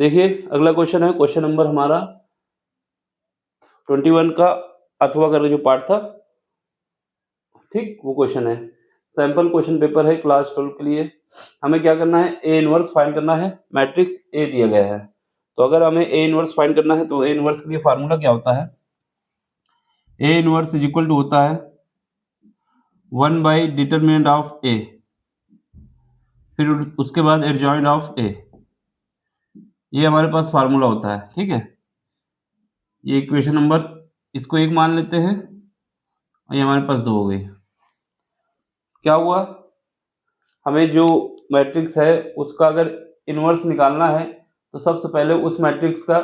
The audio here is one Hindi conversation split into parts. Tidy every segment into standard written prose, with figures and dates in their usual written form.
देखिए अगला क्वेश्चन है, क्वेश्चन नंबर हमारा 21 का अथवा करके जो पार्ट था, ठीक, वो क्वेश्चन है। सैंपल क्वेश्चन पेपर है क्लास 12 के लिए। हमें क्या करना है, ए इनवर्स फाइंड करना है। मैट्रिक्स ए दिया गया है, तो अगर हमें ए इनवर्स फाइंड करना है तो ए इनवर्स के लिए फार्मूला क्या होता है, A inverse is equal to होता है 1 बाई डिटरमिनेंट ऑफ ए, फिर उसके बाद एडजॉइंट ऑफ ए। ये हमारे पास फार्मूला होता है, ठीक है। ये इक्वेशन नंबर, इसको 1 मान लेते हैं और ये हमारे पास 2 हो गई। क्या हुआ, हमें जो मैट्रिक्स है उसका अगर इन्वर्स निकालना है तो सबसे पहले उस मैट्रिक्स का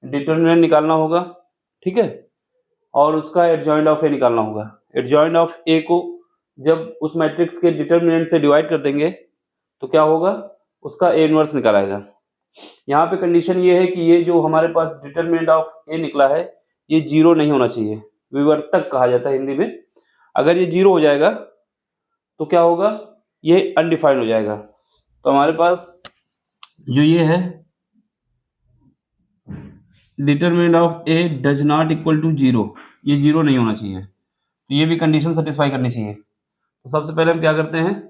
डिटरमिनेंट निकालना होगा, ठीक है, और उसका एडजॉइंट ऑफ ए निकालना होगा। एडजॉइंट ऑफ ए को जब उस मैट्रिक्स के डिटरमिनेंट से डिवाइड कर देंगे तो क्या होगा, उसका ए इनवर्स निकल आएगा। यहाँ पे कंडीशन ये है कि ये जो हमारे पास डिटरमिनेंट ऑफ ए निकला है ये 0 नहीं होना चाहिए, विवर्तक कहा जाता है हिंदी में। अगर ये 0 हो जाएगा तो क्या होगा, ये अनडिफाइंड हो जाएगा। तो हमारे पास जो ये है determinant of A does not equal to 0, ये 0 नहीं होना चाहिए, तो ये भी कंडीशन सेटिस्फाई करनी चाहिए। तो सबसे पहले हम क्या करते हैं,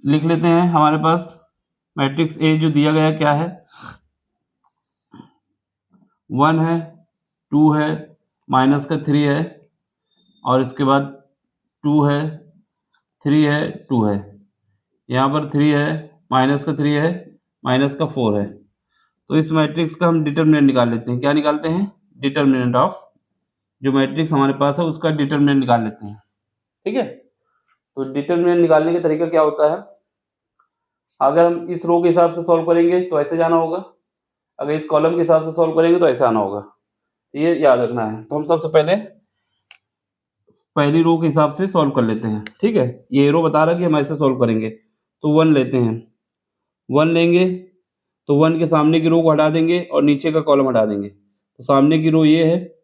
लिख लेते हैं हमारे पास मैट्रिक्स ए जो दिया गया क्या है, 1 है, 2 है, माइनस का 3 है, और इसके बाद 2 है, 3 है, 2 है, यहाँ पर 3 है, माइनस का 3 है, माइनस का 4 है। तो इस मैट्रिक्स का हम डिटरमिनेंट निकाल लेते हैं। क्या निकालते हैं, डिटरमिनेंट ऑफ जो मैट्रिक्स हमारे पास है उसका डिटरमिनेंट निकाल लेते हैं, ठीक है। तो डिटरमिनेंट निकालने का तरीका क्या होता है, अगर हम इस रो के हिसाब से सॉल्व करेंगे तो ऐसे जाना होगा, अगर इस कॉलम के हिसाब से सॉल्व करेंगे तो ऐसे आना होगा, ये याद रखना है। तो हम सबसे पहले पहली रो के हिसाब से सॉल्व कर लेते हैं, ठीक है। ये रो बता रहा है कि हम ऐसे सॉल्व करेंगे, तो 1 लेते हैं, 1 लेंगे तो 1 के सामने की रो को हटा देंगे और नीचे का कॉलम हटा देंगे, तो सामने की रो ये है,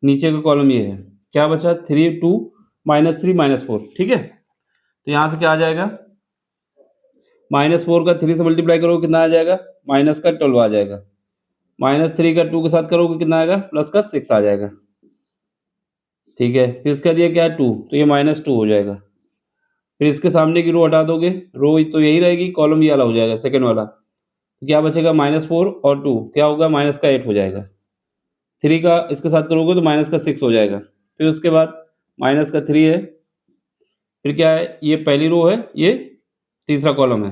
नीचे का कॉलम ये है। क्या बचा, 3 2 -3 -4, ठीक है। तो यहाँ से क्या आ जाएगा, -4 का 3 से मल्टीप्लाई करोगे कितना आ जाएगा, माइनस का 12 आ जाएगा। -3 का 2 के साथ करोगे कितना आएगा, प्लस का 6 आ जाएगा, ठीक है। फिर इसका दिया क्या है 2, तो ये -2 हो जाएगा। फिर इसके सामने की रो हटा दोगे, रो तो यही रहेगी, कॉलम ये वाला हो जाएगा सेकेंड वाला, तो क्या बचेगा, -4 और 2 क्या होगा, -8 हो जाएगा। 3 का इसके साथ करोगे तो -6 हो जाएगा। फिर उसके बाद -3 है, फिर क्या है, ये पहली रो है, ये तीसरा कॉलम है,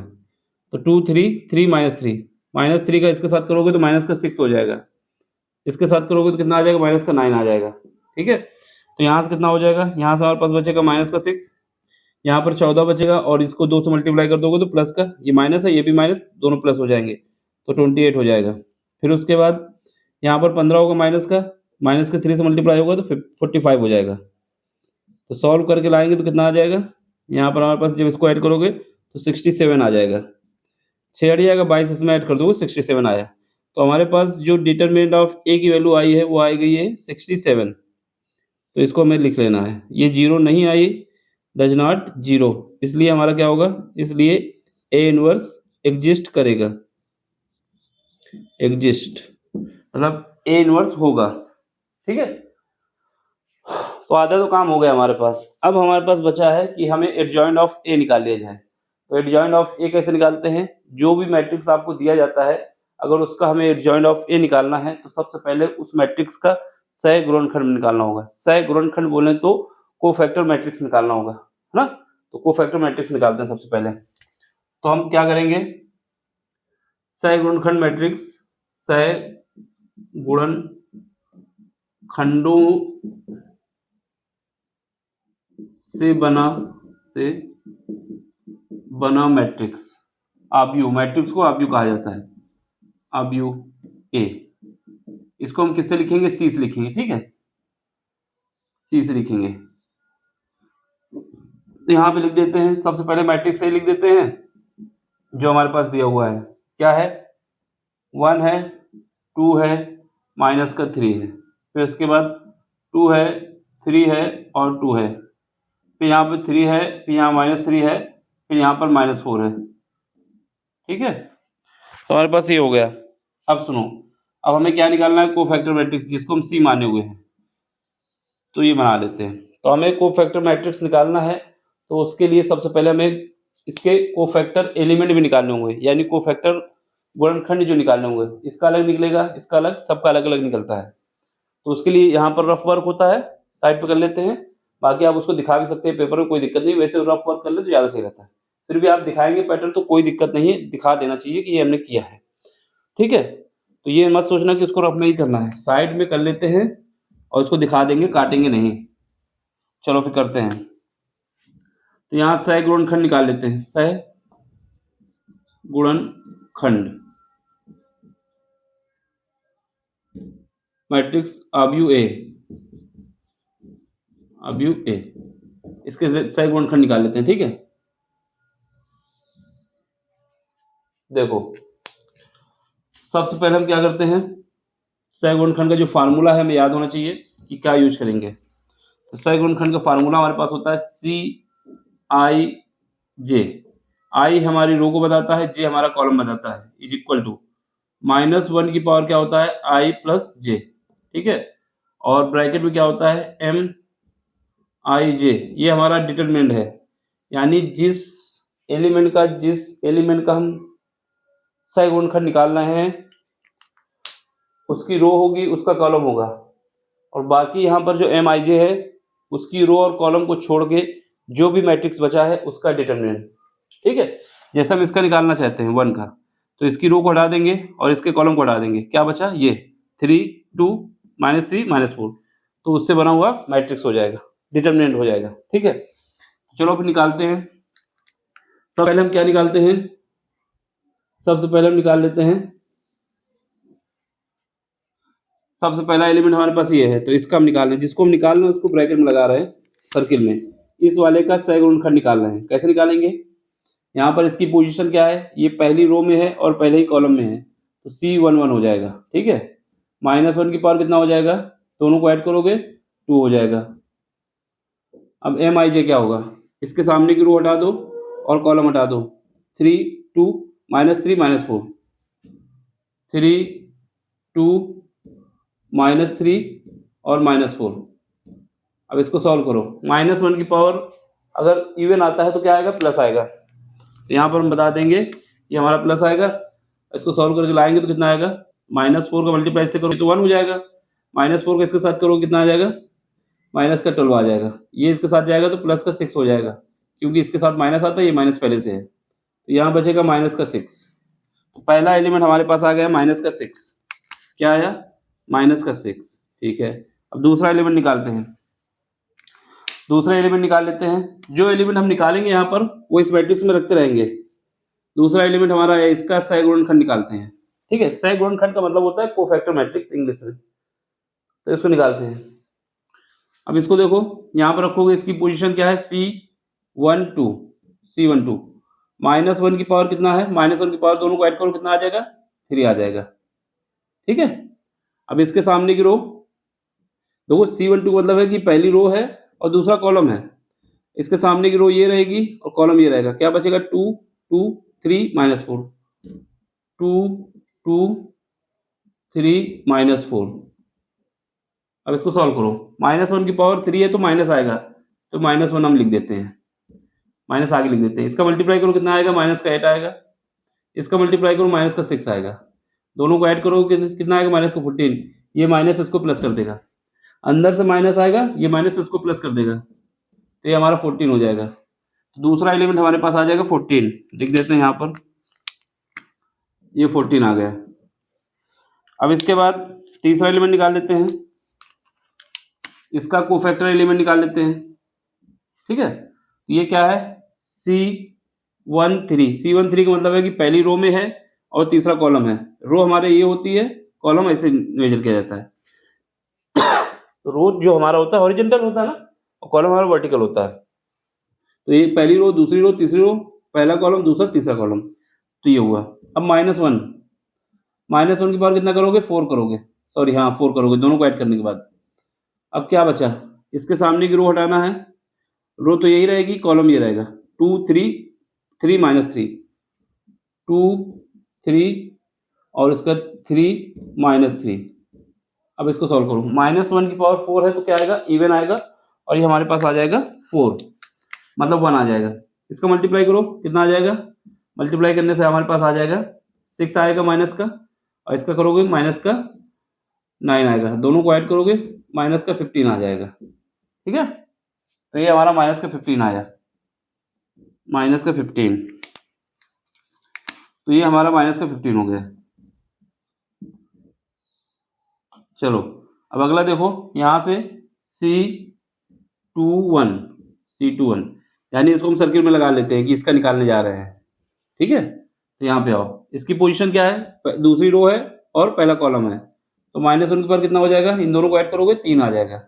तो 2 3 3 -3, -3 का इसके साथ करोगे तो -6 हो जाएगा, इसके साथ करोगे तो कितना आ जाएगा, -9 आ जाएगा, ठीक है। तो यहाँ से कितना हो जाएगा, यहाँ से हमारे पास बचेगा -6, यहाँ पर 14 बचेगा, और इसको 2 से मल्टीप्लाई कर दोगे तो प्लस का, ये माइनस है ये भी माइनस, दोनों प्लस हो जाएंगे, तो 28 हो जाएगा। फिर उसके बाद यहाँ पर 15 होगा, माइनस के 3 से मल्टीप्लाई होगा तो 45 हो जाएगा। तो सॉल्व करके लाएंगे तो कितना आ जाएगा, यहाँ पर हमारे पास जब इसको ऐड करोगे तो 67 आ जाएगा, 6 हट जाएगा, 22 इसमें ऐड कर दोगे 67 आया। तो हमारे पास जो डिटरमिनेंट ऑफ ए की वैल्यू आई है वो आई गई है 67, तो इसको हमें लिख लेना है। ये 0 नहीं आई, डज नॉट 0, इसलिए हमारा क्या होगा, इसलिए ए इनवर्स एग्जिस्ट करेगा, एग्जिस्ट मतलब ए इनवर्स होगा, ठीक है। तो आधा तो काम हो गया हमारे पास। अब हमारे पास बचा है कि हमें एडजॉइंट ऑफ ए निकाल लिया जाए। तो एडजॉइंट ऑफ ए कैसे निकालते हैं, जो भी मैट्रिक्स आपको दिया जाता है अगर उसका हमें एडजॉइंट ऑफ ए निकालना है तो सबसे पहले उस मैट्रिक्स का सह गुणनखंड निकालना होगा। सह गुणनखंड बोले तो कोफैक्टर मैट्रिक्स निकालना होगा, है ना। तो कोफैक्टर मैट्रिक्स निकालते हैं सबसे पहले। तो हम क्या करेंगे, सह गुणनखंड मैट्रिक्स, सह गुणनखंडों से बना मैट्रिक्स, आव्यूह, मैट्रिक्स को आव्यूह कहा जाता है, आव्यूह ए। इसको हम किससे लिखेंगे, सी से लिखेंगे, ठीक है, सी से लिखेंगे। तो यहाँ पे लिख देते हैं, सबसे पहले मैट्रिक्स ए लिख देते हैं जो हमारे पास दिया हुआ है। क्या है, 1 है, 2 है, माइनस का 3 है, फिर उसके बाद 2 है, 3 है और 2 है, फिर यहाँ पे 3 है, फिर यहाँ -3 है, फिर यहाँ पर -4 है। ठीक है, तो हमारे पास ये हो गया। अब सुनो, अब हमें क्या निकालना है, कोफैक्टर मैट्रिक्स, जिसको हम C माने हुए हैं। तो ये बना लेते हैं। तो हमें कोफैक्टर मैट्रिक्स निकालना है, तो उसके लिए सबसे पहले हमें इसके कोफैक्टर एलिमेंट भी निकालने होंगे, यानी कोफैक्टर गुणनखंड जो निकालने होंगे। इसका अलग निकलेगा, इसका अलग, सबका अलग अलग निकलता है। तो उसके लिए यहाँ पर रफ वर्क होता है, साइड पे कर लेते हैं। बाकी आप उसको दिखा भी सकते हैं पेपर में, कोई दिक्कत नहीं। वैसे रफ वर्क कर ले तो ज़्यादा सही रहता है। फिर भी आप दिखाएंगे पैटर्न तो कोई दिक्कत नहीं है, दिखा देना चाहिए कि ये हमने किया है। ठीक है, तो ये मत सोचना कि उसको रफ में ही करना है, साइड में कर लेते हैं और इसको दिखा देंगे, काटेंगे नहीं। चलो फिर करते हैं। तो यहाँ सह गुणनखंड निकाल लेते हैं। सह गुणनखंड मैट्रिक्स अवयव ए, अवयव ए, इसके सह गुणनखंड निकाल लेते हैं। ठीक है, देखो सबसे पहले हम क्या करते हैं, सह गुणनखंड का जो फार्मूला है हमें याद होना चाहिए कि क्या यूज करेंगे। तो सह गुणनखंड का फार्मूला हमारे पास होता है CIJ। आई हमारी रो को बताता है, जे हमारा कॉलम बताता है, इज इक्वल टू -1 की पावर क्या होता है, I प्लस जे। ठीक है, और ब्रैकेट में क्या होता है, MIJ। ये हमारा डिटरमिनेंट है, यानी जिस एलिमेंट का हम सह गुणनखंड निकालना है उसकी रो होगी, उसका कॉलम होगा। और बाकी यहाँ पर जो MIJ है उसकी रो और कॉलम को छोड़ के जो भी मैट्रिक्स बचा है उसका डिटरमिनेंट। ठीक है, जैसे हम इसका निकालना चाहते हैं 1 का, तो इसकी रो को हटा देंगे और इसके कॉलम को हटा देंगे। क्या बचा, ये 3 2 -3 -4, तो उससे बना हुआ मैट्रिक्स हो जाएगा, डिटरमिनेंट हो जाएगा। ठीक है, चलो फिर निकालते हैं। सबसे पहले हम क्या निकालते हैं, सबसे पहले हम निकाल लेते हैं, सबसे पहला एलिमेंट हमारे पास ये है, तो इसका हम निकाल रहे हैं। जिसको हम निकाल रहे हैं उसको ब्रैकेट में लगा रहे हैं सर्किल में। इस वाले का सह गुणनखंड निकाल रहे हैं। कैसे निकालेंगे, यहाँ पर इसकी पोजीशन क्या है, ये पहली रो में है और पहले ही कॉलम में है, तो C11 हो जाएगा। ठीक है, -1 की पावर कितना हो जाएगा, दोनों को ऐड करोगे 2 हो जाएगा। अब MIJ क्या होगा, इसके सामने की रो हटा दो और कॉलम हटा दो। 3 2 -3 -4, 3 2 -3 और -4। अब इसको सॉल्व करो। -1 की पावर अगर इवन आता है तो क्या आएगा, प्लस आएगा। तो यहाँ पर हम बता देंगे ये हमारा प्लस आएगा। इसको सॉल्व करके लाएंगे तो कितना आएगा, -4 का मल्टीप्लाई से करो तो 1 हो जाएगा। -4 का इसके साथ करो कितना आ जाएगा, -12 आ जाएगा। ये इसके साथ जाएगा तो प्लस का 6 हो जाएगा, क्योंकि इसके साथ माइनस आता है, ये माइनस पहले से है, तो यहाँ बचेगा -6। तो पहला एलिमेंट हमारे पास आ गया -6। क्या आया, -6। ठीक है, अब दूसरा एलिमेंट निकालते हैं। दूसरा एलिमेंट निकाल लेते हैं। जो एलिमेंट हम निकालेंगे यहाँ पर वो इस मैट्रिक्स में रखते रहेंगे। दूसरा एलिमेंट हमारा है, इसका सह गुणनखंड निकालते हैं। ठीक है, सह गुणनखंड का मतलब होता है कोफैक्टर मैट्रिक्स इंग्लिश में। तो इसको निकालते हैं। अब इसको देखो, यहाँ पर रखोगे, इसकी पोजीशन क्या है, C12 -1 की पावर कितना है, -1 की पावर दोनों को ऐड करो कितना आ जाएगा, 3 आ जाएगा। ठीक है, अब इसके सामने की रो देखो, C12 मतलब है कि पहली रो है और दूसरा कॉलम है। इसके सामने की रो ये रहेगी और कॉलम ये रहेगा। क्या बचेगा, 2 2 3 -4, 2 2 3 -4। अब इसको सॉल्व करो। -1 की पावर 3 है तो माइनस आएगा, तो -1 हम लिख देते हैं, माइनस आगे लिख देते हैं। इसका मल्टीप्लाई करो कितना आएगा, -8 आएगा। इसका मल्टीप्लाई करो -6 आएगा। दोनों को ऐड करो कितना आएगा, -14। ये माइनस इसको प्लस कर देगा, अंदर से माइनस आएगा, ये माइनस इसको प्लस कर देगा, तो ये हमारा 14 हो जाएगा। तो दूसरा एलिमेंट हमारे पास आ जाएगा 14, लिख देते हैं यहाँ पर, ये 14 आ गया। अब इसके बाद तीसरा एलिमेंट निकाल लेते हैं, इसका कोफैक्टर एलिमेंट निकाल लेते हैं। ठीक है, ये क्या है, C13 का मतलब है कि पहली रो में है और तीसरा कॉलम है। रो हमारे ये होती है, कॉलम ऐसे मेजर किया जाता है। तो रो जो हमारा होता है हॉरिजॉन्टल होता है ना, और कॉलम हमारा वर्टिकल होता है। तो ये पहली रो, दूसरी रो, तीसरी रो, पहला कॉलम, दूसरा, तीसरा कॉलम, तो ये हुआ। अब -1 की पावर कितना करोगे, 4 करोगे, सॉरी हाँ 4 करोगे दोनों को ऐड करने के बाद। अब क्या बचा, इसके सामने की रो हटाना है, रो तो यही रहेगी, कॉलम ये रहेगा, 2 3 3 माइनस 3, 2 3 और इसका 3 माइनस 3। अब इसको सॉल्व करो, -1 की पावर 4 है तो क्या आएगा, इवन आएगा, और ये हमारे पास आ जाएगा 4, मतलब 1 आ जाएगा। इसका मल्टीप्लाई करो, कितना आ जाएगा, मल्टीप्लाई करने से हमारे पास आ जाएगा 6 आएगा माइनस का, और इसका करोगे माइनस का 9 आएगा, दोनों को ऐड करोगे माइनस का 15 आ जाएगा। ठीक है, तो ये हमारा माइनस का 15 आया, माइनस का 15, तो ये हमारा माइनस का 15 हो गया। चलो अब अगला देखो, यहाँ से C21 यानी इसको हम सर्किल में लगा लेते हैं कि इसका निकालने जा रहे हैं। ठीक है, तो यहाँ पे आओ, इसकी पोजीशन क्या है, दूसरी रो है और पहला कॉलम है, तो -1 के पावर कितना हो जाएगा, इन दोनों को ऐड करोगे 3 आ जाएगा।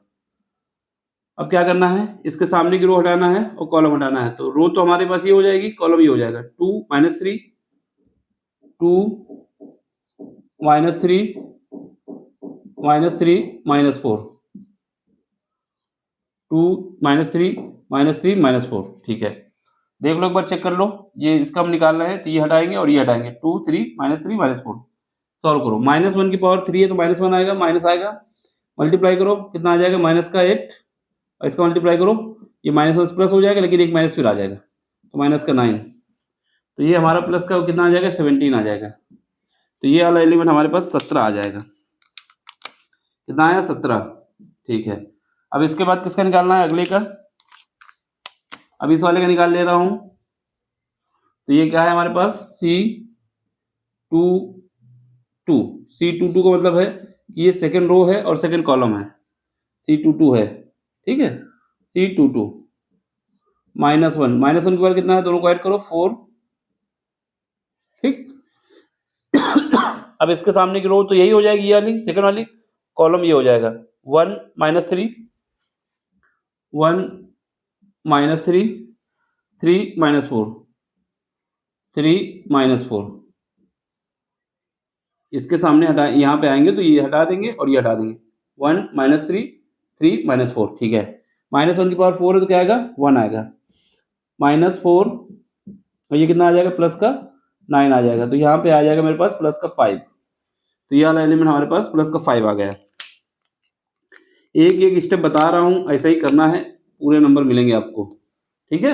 अब क्या करना है, इसके सामने की रो हटाना है और कॉलम हटाना है, तो रो तो हमारे पास ये हो जाएगी, कॉलम ये हो जाएगा, 2 minus 3 2 minus 3 minus 3 minus 4 2 minus 3 minus 3 minus 4। ठीक है, देख लो एक बार, चेक कर लो, ये इसका हम निकाल रहे हैं तो ये हटाएंगे और ये हटाएंगे, 2 3 माइनस 3 माइनस 4। सॉल्व करो, -1 की पावर 3 है तो -1 आएगा, माइनस आएगा, मल्टीप्लाई करो, कितना आ जाएगा, माइनस का 8, और इसका मल्टीप्लाई करो, ये -1 प्लस हो जाएगा, लेकिन एक माइनस फिर आ जाएगा, तो माइनस का 9, तो ये हमारा प्लस का कितना आ जाएगा, 17 आ जाएगा, तो ये वाला एलिमेंट हमारे पास 17 आ जाएगा। कितना आया, 17। ठीक है, अब इसके बाद किसका निकालना है, अगले का, अब इस वाले का निकाल ले रहा हूं, तो ये क्या है हमारे पास, C22 का मतलब है कि ये सेकंड रो है और सेकंड कॉलम है, C22 है। ठीक है, C22 -1 के बाद कितना है, दोनों को ऐड करो 4। ठीक अब इसके सामने की रो तो यही हो जाएगी, ये वाली सेकंड वाली, कॉलम ये हो जाएगा 1 माइनस 3 1 माइनस 3 3 माइनस 4 3 माइनस 4। इसके सामने हटा, यहाँ पे आएंगे तो ये हटा देंगे और ये हटा देंगे, 1 माइनस 3 3 माइनस 4। ठीक है, -1 की पावर 4 है तो क्या आएगा, 1 आएगा, -4 और ये कितना आ जाएगा, प्लस का 9 आ जाएगा, तो यहाँ पे आ जाएगा मेरे पास प्लस का 5, तो ये वाला एलिमेंट हमारे पास प्लस का 5 आ गया। एक एक स्टेप बता रहा हूँ, ऐसा ही करना है, पूरे नंबर मिलेंगे आपको। ठीक है,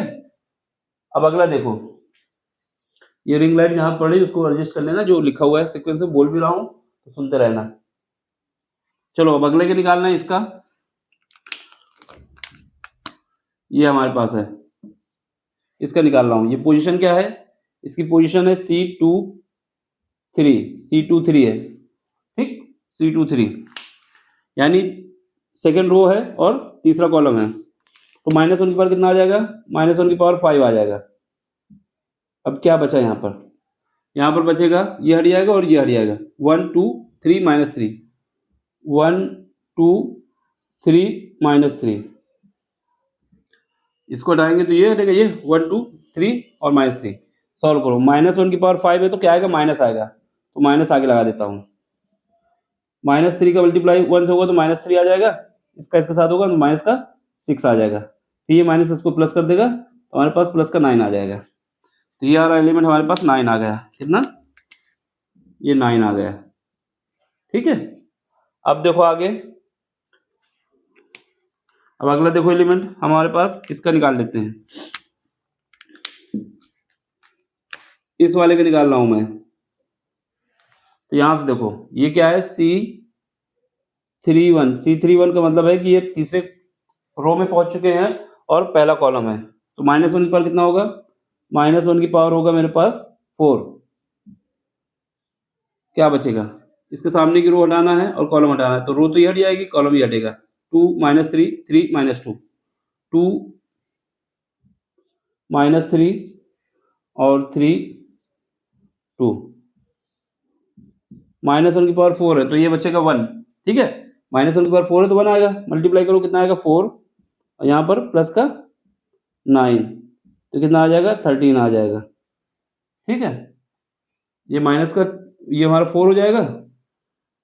अब अगला देखो, ये रिंग लाइट जहाँ पड़ी उसको एडजस्ट कर लेना, जो लिखा हुआ है सीक्वेंस में बोल भी रहा हूँ तो सुनते रहना। चलो अब अगले के निकालना है, इसका ये हमारे पास है, इसका निकाल रहा हूँ, ये पोजीशन क्या है, इसकी पोजीशन है C23 है। ठीक, C23 यानी सेकेंड रो है और तीसरा कॉलम है, तो -1 की पावर कितना आ जाएगा, -1 की पावर 5 आ जाएगा। अब क्या बचा यहाँ पर बचेगा, ये हट जाएगा और ये हट जाएगा, 1 2 3 माइनस 3 1 2 3 माइनस 3, इसको हटाएंगे तो ये हटेगा, ये 1 2 3 और -3। सॉल्व करो, -1 की पावर 5 है तो क्या आएगा, माइनस आएगा, तो माइनस आगे लगा देता हूँ, -3 का मल्टीप्लाई 1 से होगा तो -3 आ जाएगा, इसका इसके साथ होगा तो माइनस का 6 आ जाएगा, फिर ये माइनस इसको प्लस कर देगा तो हमारे पास प्लस का 9 आ जाएगा, तो ये वाला एलिमेंट हमारे पास 9 आ गया। कितना, ये 9 आ गया। ठीक है, अब देखो आगे, अब अगला देखो एलिमेंट हमारे पास, इसका निकाल लेते हैं, इस वाले का निकाल रहा हूं मैं, तो यहां से देखो ये क्या है, C31 का मतलब है कि ये तीसरे रो में पहुंच चुके हैं और पहला कॉलम है, तो -1 की पावर कितना होगा, -1 की पावर होगा मेरे पास 4। क्या बचेगा, इसके सामने की रो हटाना है और कॉलम हटाना है, तो रो तो ये हट जाएगी, कॉलम ये हटेगा, 2 माइनस 3 3 माइनस 2 2 माइनस 3 और 3 2, -1 की पावर 4 है तो ये बचेगा 1। ठीक है, -1 की पावर 4 है तो 1 आएगा, मल्टीप्लाई करो कितना आएगा, 4 और यहाँ पर प्लस का 9, तो कितना आ जाएगा, 13 आ जाएगा। ठीक है, ये माइनस का, ये हमारा 4 हो जाएगा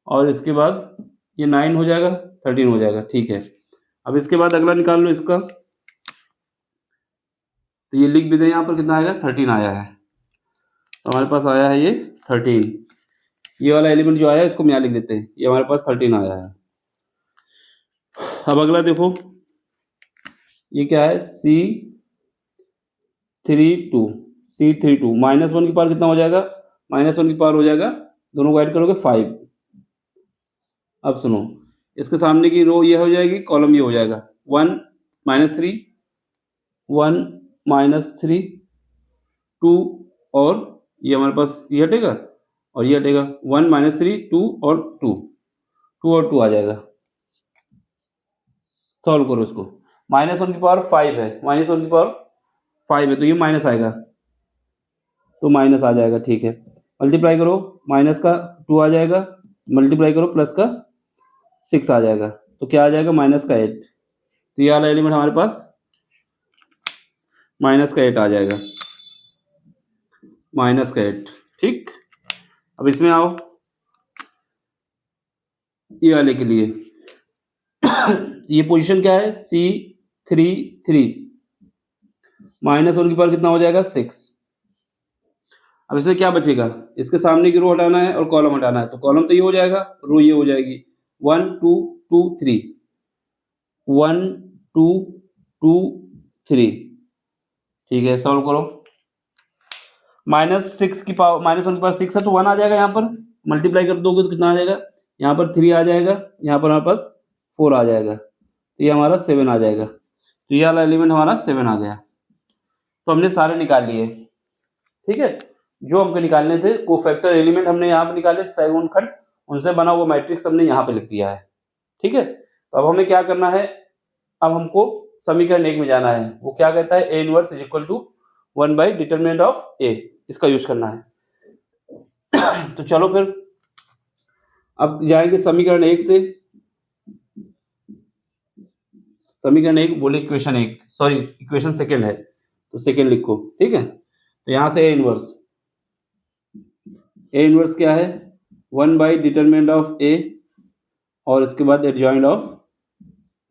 और इसके बाद ये 9 हो जाएगा, 13 हो जाएगा। ठीक है, अब इसके बाद अगला निकाल लो इसका, तो ये लिख भी दें, यहाँ पर कितना आएगा 13 आया है। तो हमारे पास आया है ये 13, ये वाला एलिमेंट जो आया है इसको हम यहाँ लिख देते हैं, ये हमारे पास 13 आया है। अब अगला देखो, ये क्या है C32, C32 -1 की पावर कितना हो जाएगा, -1 की पावर हो जाएगा, दोनों को ऐड करोगे 5। अब सुनो, इसके सामने की रो ये हो जाएगी, कॉलम ये हो जाएगा, 1 -3 1 -3 2 और ये हमारे पास ये हटेगा और ये हटेगा, 1 -3 2 और 2 और 2 आ जाएगा। सॉल्व करो इसको, -1 की पावर 5 है, -1 की पावर 5 है तो ये माइनस आएगा, तो माइनस आ जाएगा। ठीक है, मल्टीप्लाई करो, माइनस का 2 आ जाएगा, मल्टीप्लाई करो प्लस का 6 आ जाएगा, तो क्या आ जाएगा -8। तो ये वाला एलिमेंट हमारे पास -8 आ जाएगा, -8। ठीक, अब इसमें आओ, ये वाले के लिए ये पोजीशन क्या है C33, -1 की पावर कितना हो जाएगा 6। अब इसमें क्या बचेगा, इसके सामने की रो हटाना है और कॉलम हटाना है, तो कॉलम तो ये हो जाएगा, रो ये हो जाएगी, 1 2 2 3 1 2 2 3। ठीक है, सॉल्व करो, -6 की पावर, -1 की पावर 6 है तो 1 आ जाएगा, यहाँ पर मल्टीप्लाई कर दोगे तो कितना आ जाएगा, यहाँ पर 3 आ जाएगा, यहाँ पर हमारे पास 4 आ जाएगा, तो ये हमारा 7 आ जाएगा। तो ये वाला एलिमेंट हमारा 7 आ गया। तो हमने सारे निकाल लिए। ठीक है, जो हमको निकालने थे कोफैक्टर एलिमेंट हमने यहाँ पे निकाले, सह गुणनखंड, उनसे बना हुआ मैट्रिक्स हमने यहाँ पे लिख दिया है। ठीक है, तो अब हमें क्या करना है, अब हमको समीकरण 1 में जाना है। वो क्या कहता है, A inverse is equal to one by determinant of A, इसका यूज करना है। तो चलो फिर अब जाएंगे समीकरण 1 से, समीकरण 1 बोले इक्वेशन 1, सॉरी इक्वेशन सेकंड है तो सेकंड लिखो। ठीक है, तो यहाँ से ए इनवर्स क्या है, 1/डिटरमिनेंट ऑफ A और इसके बाद एडजॉइंट ऑफ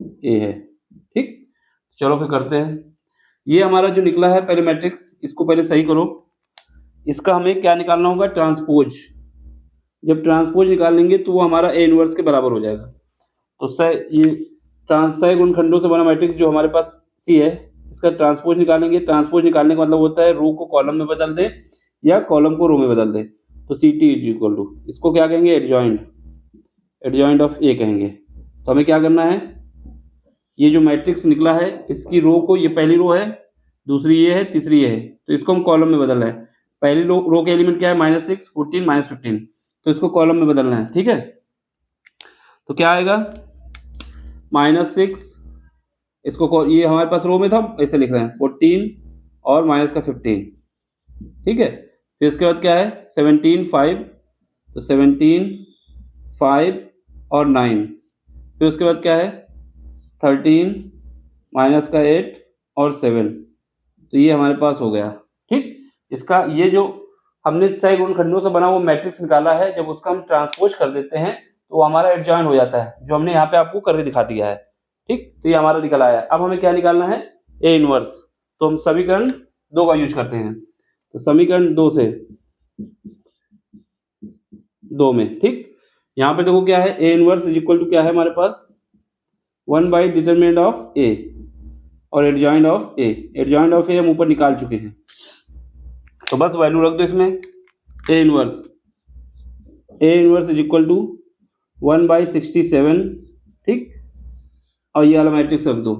A है। ठीक, चलो फिर करते हैं। ये हमारा जो निकला है पहले मैट्रिक्स, इसको पहले सही करो। इसका हमें क्या निकालना होगा, ट्रांसपोज। जब ट्रांसपोज निकालेंगे तो वो हमारा ए इनवर्स के बराबर हो जाएगा। तो ये सह गुणनखंडों से बना मैट्रिक्स जो हमारे पास सी है, इसका ट्रांसपोज निकालेंगे। ट्रांसपोज निकालने का मतलब होता है रो को कॉलम में बदल दें या कॉलम को रो में बदल दें। तो CT इज इक्वल टू, इसको क्या कहेंगे, एडजॉइंट ऑफ A कहेंगे। तो हमें क्या करना है, ये जो मैट्रिक्स निकला है इसकी रो को, ये पहली रो है, दूसरी ये है, तीसरी ये है, तो इसको हम कॉलम में बदलना है। पहली रो के एलिमेंट क्या है, -6 14 -15, तो इसको कॉलम में बदलना है। ठीक है, तो क्या आएगा, -6, इसको ये हमारे पास रो में था, ऐसे लिख रहे हैं 14 और माइनस का 15। ठीक है, फिर इसके बाद क्या है 17 5, तो 17 5 और 9, फिर उसके बाद क्या है 13 माइनस का 8 और 7, तो ये हमारे पास हो गया। ठीक, इसका ये जो हमने सह गुणनखंडों से बना वो मैट्रिक्स निकाला है, जब उसका हम ट्रांसपोज कर देते हैं तो हमारा एडजॉइंट हो जाता है, जो हमने यहाँ पे आपको करके दिखा दिया है। ठीक, तो ये हमारा निकल आया। अब हमें क्या निकालना है, ए इनवर्स। तो हम समीकरण 2 का यूज करते हैं। तो समीकरण 2 से 2 में, ठीक, यहाँ पे देखो क्या है, A inverse is equal to क्या है हमारे पास, 1/डिटरमिनेंट ऑफ A और adjoint of A। Adjoint of A हम ऊपर निकाल चुके हैं, तो बस वैल्यू रख दो इसमें। A inverse is equal to 1/67। ठीक, और ये वाला मैट्रिक्स रख दो,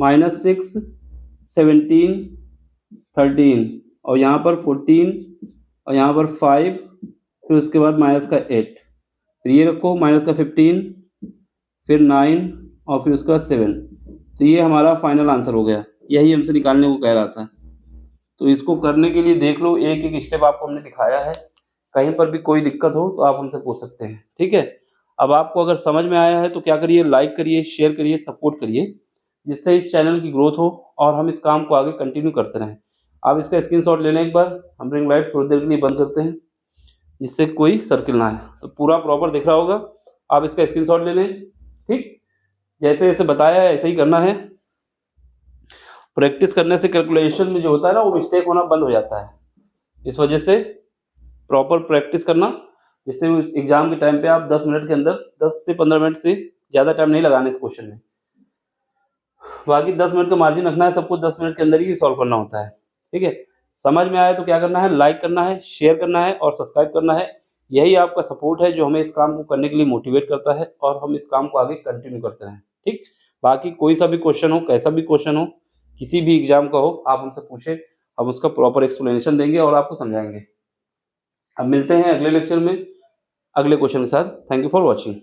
-6 17 13 और यहाँ पर 14 और यहाँ पर 5, फिर उसके बाद माइनस का 8, फिर ये रखो माइनस का 15, फिर 9 और फिर उसके बाद 7। तो ये हमारा फाइनल आंसर हो गया, यही हमसे निकालने को कह रहा था। तो इसको करने के लिए देख लो, एक एक स्टेप आपको हमने दिखाया है। कहीं पर भी कोई दिक्कत हो तो आप हमसे पूछ सकते हैं। ठीक है, अब आपको अगर समझ में आया है तो क्या करिए, लाइक करिए, शेयर करिए, सपोर्ट करिए, जिससे इस चैनल की ग्रोथ हो और हम इस काम को आगे कंटिन्यू करते रहें। आप इसका स्क्रीनशॉट ले लें एक बार। हम रिंग लाइट थोड़ी देर के लिए बंद करते हैं, जिससे कोई सर्किल ना आए। तो पूरा प्रॉपर दिख रहा होगा, आप इसका स्क्रीनशॉट ले लें। ठीक, जैसे जैसे बताया है ऐसे ही करना है। प्रैक्टिस करने से कैलकुलेशन में जो होता है ना, वो मिस्टेक होना बंद हो जाता है। इस वजह से प्रॉपर प्रैक्टिस करना, जिससे उस एग्ज़ाम के टाइम पे आप 10 मिनट के अंदर 10 से 15 मिनट से ज़्यादा टाइम नहीं लगाना इस क्वेश्चन में। बाकी 10 मिनट का मार्जिन रखना है, सबको 10 मिनट के अंदर ही सॉल्व करना होता है। ठीक है? समझ में आया तो क्या करना है, लाइक करना है, शेयर करना है और सब्सक्राइब करना है। यही आपका सपोर्ट है जो हमें इस काम को करने के लिए मोटिवेट करता है और हम इस काम को आगे कंटिन्यू करते हैं। ठीक? बाकी कोई सा भी क्वेश्चन हो, कैसा भी क्वेश्चन हो, किसी भी एग्ज़ाम का हो, आप हमसे पूछें, हम उसका प्रॉपर एक्सप्लेनेशन देंगे और आपको समझाएँगे। अब मिलते हैं अगले लेक्चर में, अगले क्वेश्चन के साथ। Thank you for watching.